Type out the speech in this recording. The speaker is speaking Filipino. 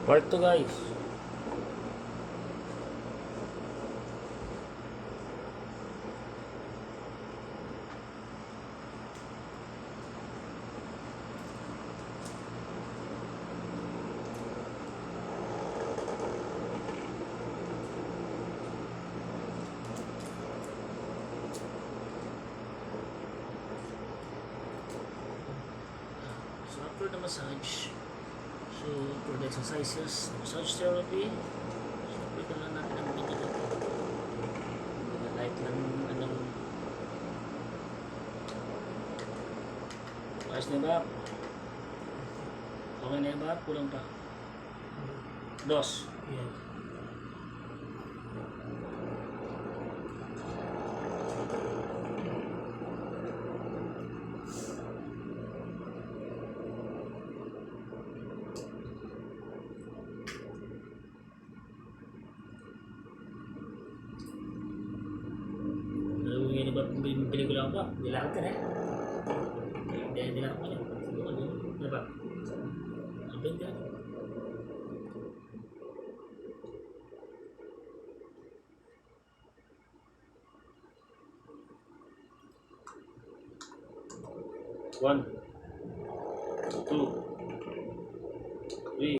Part 2 guys. So after the massage, so for the exercises, massage therapy, so pwede lang natin ang video dito. Light lang, ayos na ba? Okay na ba? Kulang pa. Dos. Yes. Ngayon ba pelikula ko ba? Dilakad ka na eh. Dilakad ka na. Ano ba? Abang ka. One, two,